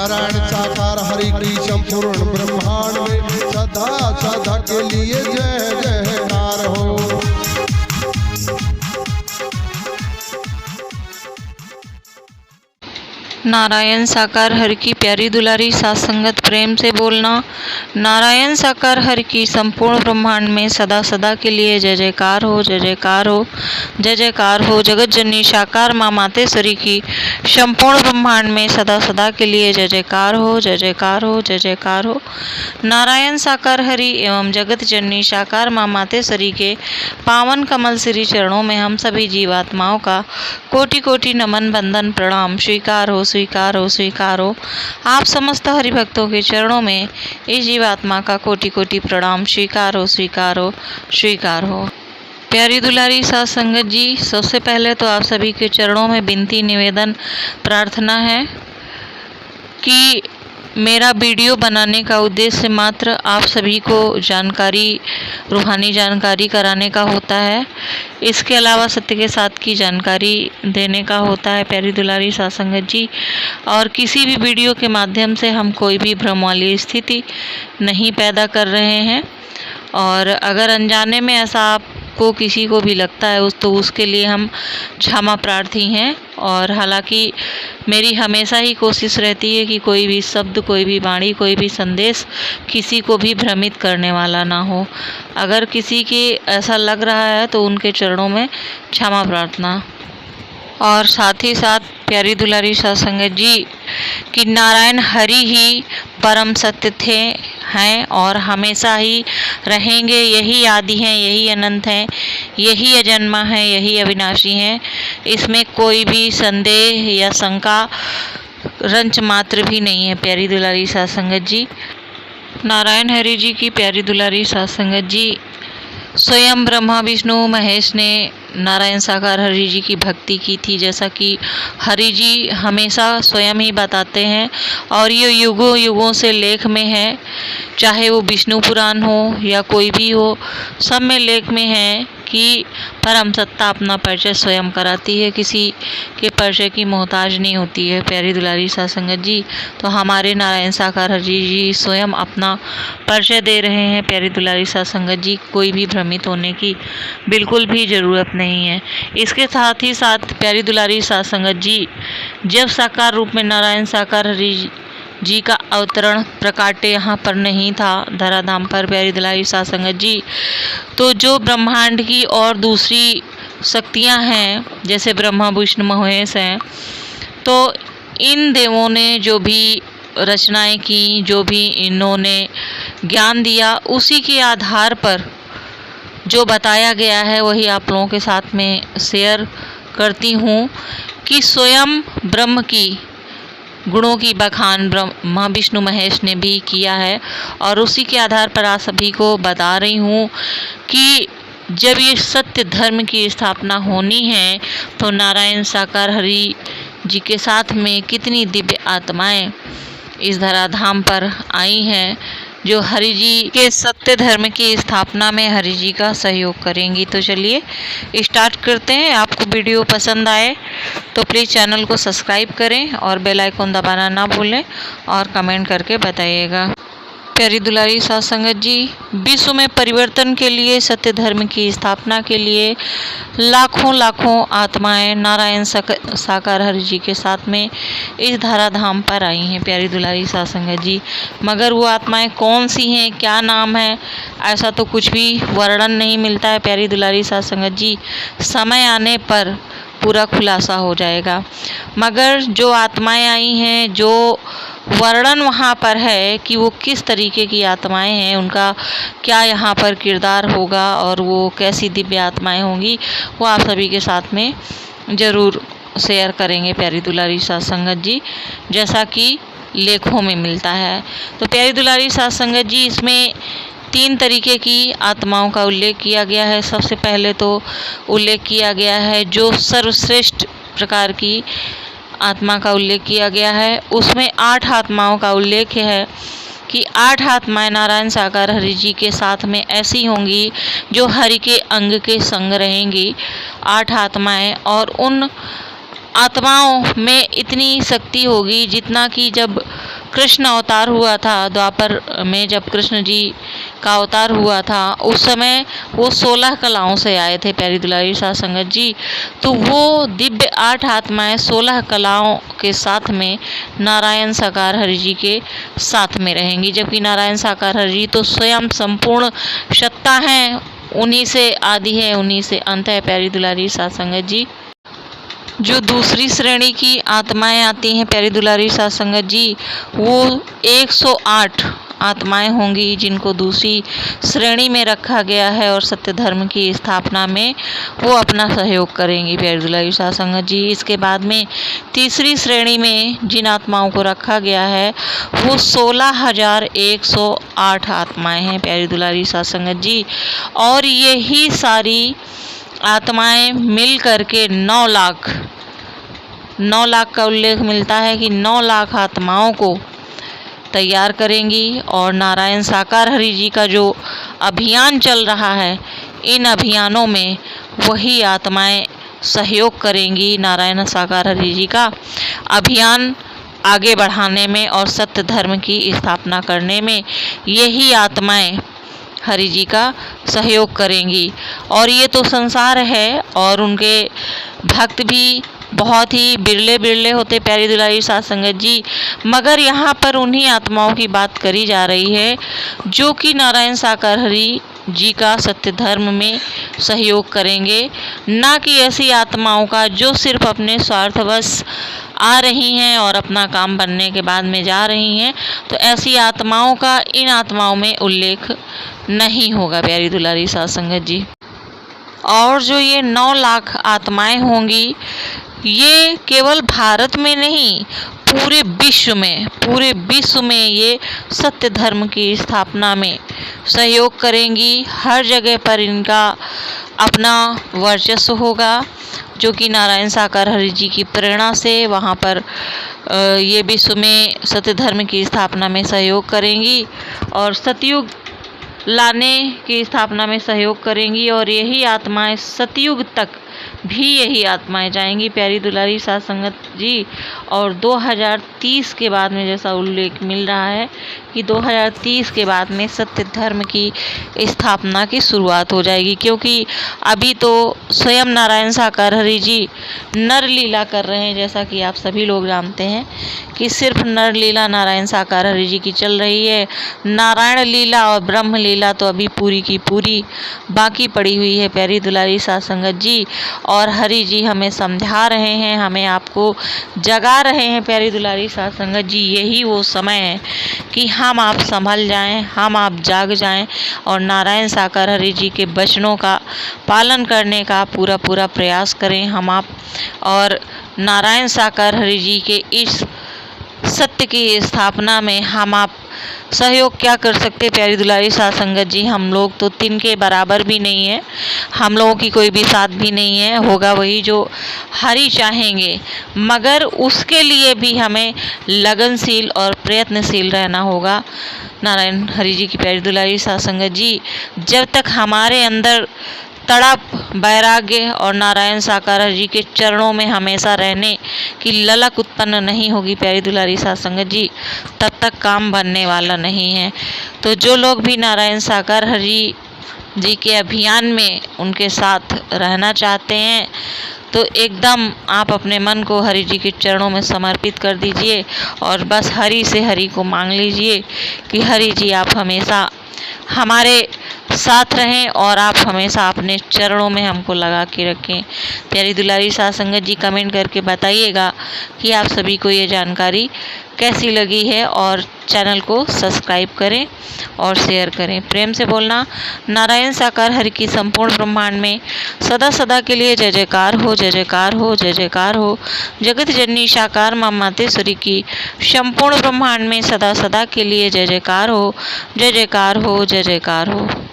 नारायण साकार हरि की संपूर्ण ब्रह्मांड में सदा सदा के लिए जय जयकार हो। नारायण साकार हरि की प्यारी दुलारी साथ संगत प्रेम से बोलना। नारायण साकार हरि की संपूर्ण ब्रह्मांड में सदा सदा के लिए जय जयकार हो, जय जयकार हो, जय जयकार हो। जगत जननी साकार माँ मातेश्वरी की संपूर्ण ब्रह्मांड में सदा सदा के लिए जय जयकार हो, जय जयकार हो, जय जयकार हो। नारायण साकार हरि एवं जगत जननी साकार माँ मातेश्वरी के पावन कमल श्री चरणों में हम सभी जीवात्माओं का कोटि कोटि नमन बंदन प्रणाम स्वीकार हो, स्वीकार हो, स्वीकार हो। आप समस्त हरि भक्तों के चरणों में इस जीवात्मा का कोटि कोटि प्रणाम स्वीकार हो, स्वीकार हो, स्वीकार हो। प्यारी दुलारी साथ संगत जी, सबसे पहले तो आप सभी के चरणों में विनती निवेदन प्रार्थना है कि मेरा वीडियो बनाने का उद्देश्य मात्र आप सभी को जानकारी, रूहानी जानकारी कराने का होता है। इसके अलावा सत्य के साथ की जानकारी देने का होता है प्यारी दुलारी साथ संगत जी। और किसी भी वीडियो के माध्यम से हम कोई भी भ्रम वाली स्थिति नहीं पैदा कर रहे हैं। और अगर अनजाने में ऐसा आपको किसी को भी लगता है तो उसके लिए हम क्षमा प्रार्थी हैं। और हालांकि मेरी हमेशा ही कोशिश रहती है कि कोई भी शब्द, कोई भी वाणी, कोई भी संदेश किसी को भी भ्रमित करने वाला ना हो। अगर किसी के ऐसा लग रहा है तो उनके चरणों में क्षमा प्रार्थना। और साथ ही साथ प्यारी दुलारी साथ संगत जी कि नारायण हरि ही परम सत्य थे, हैं और हमेशा ही रहेंगे। यही आदि हैं, यही अनंत हैं, यही अजन्मा है, यही अविनाशी हैं। इसमें कोई भी संदेह या शंका रंच मात्र भी नहीं है प्यारी दुलारी साथ संगत जी। नारायण हरि जी की प्यारी दुलारी साथ संगत जी, स्वयं ब्रह्मा विष्णु महेश ने नारायण साकार हरि जी की भक्ति की थी, जैसा कि हरि जी हमेशा स्वयं ही बताते हैं। और ये युगों युगों से लेख में है, चाहे वो विष्णु पुराण हो या कोई भी हो, सब में लेख में है कि परम सत्ता अपना परिचय स्वयं कराती है, किसी के परिचय की मोहताज नहीं होती है प्यारी दुलारी साथ संगत जी। तो हमारे नारायण साकार हरि जी स्वयं अपना परिचय दे रहे हैं प्यारी दुलारी साथ संगत जी। कोई भी भ्रमित होने की बिल्कुल भी ज़रूरत नहीं है। इसके साथ ही साथ प्यारी दुलारी साथ संगत जी, जब साकार रूप में नारायण साकार हरि जी का अवतरण प्रकाट्य यहाँ पर नहीं था धराधाम पर प्यारी दुलारी साथ संगत जी, तो जो ब्रह्मांड की और दूसरी शक्तियाँ हैं जैसे ब्रह्मा विष्णु महेश हैं, तो इन देवों ने जो भी रचनाएं की, जो भी इन्होंने ज्ञान दिया, उसी के आधार पर जो बताया गया है वही आप लोगों के साथ में शेयर करती हूँ कि स्वयं ब्रह्म की गुणों की बखान ब्रह्मा विष्णु महेश ने भी किया है। और उसी के आधार पर आप सभी को बता रही हूँ कि जब ये सत्य धर्म की स्थापना होनी है तो नारायण साकार हरि जी के साथ में कितनी दिव्य आत्माएं इस धराधाम पर आई हैं जो हरि जी के सत्य धर्म की स्थापना में हरि जी का सहयोग करेंगी। तो चलिए स्टार्ट करते हैं। आपको वीडियो पसंद आए तो प्लीज़ चैनल को सब्सक्राइब करें और बेल आइकन दबाना ना भूलें और कमेंट करके बताइएगा। प्यारी दुलारी साथ संगत जी, विश्व में परिवर्तन के लिए, सत्य धर्म की स्थापना के लिए लाखों लाखों आत्माएं नारायण साकार हरि जी के साथ में इस धराधाम पर आई हैं प्यारी दुलारी साथ संगत जी। मगर वो आत्माएं कौन सी हैं, क्या नाम है, ऐसा तो कुछ भी वर्णन नहीं मिलता है प्यारी दुलारी साथ संगत जी। समय आने पर पूरा खुलासा हो जाएगा। मगर जो आत्माएं आई हैं, जो वर्णन वहाँ पर है कि वो किस तरीके की आत्माएं हैं, उनका क्या यहाँ पर किरदार होगा और वो कैसी दिव्य आत्माएं होंगी, वो आप सभी के साथ में ज़रूर शेयर करेंगे प्यारी दुलारी साथ संगत जी, जैसा कि लेखों में मिलता है। तो प्यारी दुलारी साथ संगत जी, इसमें 3 तरीके की आत्माओं का उल्लेख किया गया है। सबसे पहले तो उल्लेख किया गया है जो सर्वश्रेष्ठ प्रकार की आत्मा का उल्लेख किया गया है। उसमें 8 आत्माओं का उल्लेख है कि 8 आत्माएं नारायण साकार हरि जी के साथ में ऐसी होंगी जो हरि के अंग के संग रहेंगी। 8 आत्माएं, और उन आत्माओं में इतनी शक्ति होगी जितना कि जब कृष्ण अवतार हुआ था, द्वापर में जब कृष्ण जी का अवतार हुआ था, उस समय वो 16 कलाओं से आए थे प्यारी दुलारी साध संगत जी। तो वो दिव्य 8 आत्माएं 16 कलाओं के साथ में नारायण साकार हरि जी के साथ में रहेंगी, जबकि नारायण साकार हरि जी तो स्वयं संपूर्ण सत्ता हैं, उन्हीं से आदि है, उन्हीं से अंत है प्यारी दुलारी साध संगत जी। जो दूसरी श्रेणी की आत्माएं आती हैं प्यारी दुलारी साध संगत जी, वो 108 आत्माएं होंगी जिनको दूसरी श्रेणी में रखा गया है और सत्य धर्म की स्थापना में वो अपना सहयोग करेंगी प्यारी दुलारी साध संगत जी। इसके बाद में तीसरी श्रेणी में जिन आत्माओं को रखा गया है वो 16,108 आत्माएं हैं प्यारी दुलारी साध संगत जी। और यही सारी आत्माएं मिल करके 9 लाख का उल्लेख मिलता है कि 9 लाख आत्माओं को तैयार करेंगी। और नारायण साकार हरि जी का जो अभियान चल रहा है, इन अभियानों में वही आत्माएं सहयोग करेंगी नारायण साकार हरि जी का अभियान आगे बढ़ाने में और सत्य धर्म की स्थापना करने में यही आत्माएं हरि जी का सहयोग करेंगी। और ये तो संसार है और उनके भक्त भी बहुत ही बिरले होते प्यारी दुलारी साध संगत जी, मगर यहाँ पर उन्हीं आत्माओं की बात करी जा रही है जो कि नारायण साकार हरि जी का सत्य धर्म में सहयोग करेंगे, ना कि ऐसी आत्माओं का जो सिर्फ अपने स्वार्थवश आ रही हैं और अपना काम बनने के बाद में जा रही हैं। तो ऐसी आत्माओं का इन आत्माओं में उल्लेख नहीं होगा प्यारी दुलारी साध संगत जी। और जो ये 9 लाख आत्माएं होंगी, ये केवल भारत में नहीं, पूरे विश्व में ये सत्य धर्म की स्थापना में सहयोग करेंगी। हर जगह पर इनका अपना वर्चस्व होगा, जो कि नारायण साकार हरि जी की प्रेरणा से वहाँ पर ये विश्व में सत्य धर्म की स्थापना में सहयोग करेंगी और सतयुग लाने की स्थापना में सहयोग करेंगी। और यही आत्माएं सतयुग तक भी यही आत्माएं जाएंगी प्यारी दुलारी साध संगत जी। और 2030 के बाद में जैसा उल्लेख मिल रहा है कि 2030 के बाद में सत्य धर्म की स्थापना की शुरुआत हो जाएगी, क्योंकि अभी तो स्वयं नारायण साकार हरि जी नर लीला कर रहे हैं। जैसा कि आप सभी लोग जानते हैं कि सिर्फ नर लीला नारायण साकार हरि जी की चल रही है, नारायण लीला और ब्रह्म लीला तो अभी पूरी की पूरी बाकी पड़ी हुई है प्यारी दुलारी साध संगत जी। और हरि जी हमें समझा रहे हैं, हमें आपको जगा रहे हैं प्यारी दुलारी साध संगत जी। यही वो समय है कि हम आप संभल जाएं, हम आप जाग जाएं और नारायण साकार हरि जी के वचनों का पालन करने का पूरा प्रयास करें हम आप। और नारायण साकार हरि जी के इस सत्य की स्थापना में हम आप सहयोग क्या कर सकते प्यारी दुलारी साध संगत जी। हम लोग तो 3 के बराबर भी नहीं है, हम लोगों की कोई भी साथ भी नहीं है, होगा वही जो हरि चाहेंगे। मगर उसके लिए भी हमें लगनशील और प्रयत्नशील रहना होगा नारायण हरि जी की प्यारी दुलारी साध संगत जी। जब तक हमारे अंदर तड़प, वैराग्य और नारायण साकार हरि जी के चरणों में हमेशा रहने की ललक उत्पन्न नहीं होगी प्यारी दुलारी साध संगत जी, तब तक काम बनने वाला नहीं है। तो जो लोग भी नारायण साकार हरि जी के अभियान में उनके साथ रहना चाहते हैं, तो एकदम आप अपने मन को हरि जी के चरणों में समर्पित कर दीजिए और बस हरि से हरि को मांग लीजिए कि हरि जी आप हमेशा हमारे साथ रहें और आप हमेशा अपने चरणों में हमको लगा के रखें। प्यारी दुलारी साध संगत जी कमेंट करके बताइएगा कि आप सभी को ये जानकारी कैसी लगी है और चैनल को सब्सक्राइब करें और शेयर करें। प्रेम से बोलना नारायण साकार हरि की संपूर्ण ब्रह्मांड में सदा सदा के लिए जय जयकार हो, जय जयकार हो, जय जयकार हो। जगत जननी साकार मां मातेश्वरी की संपूर्ण ब्रह्मांड में सदा सदा के लिए जय जयकार हो, जय जयकार हो, जय जयकार हो।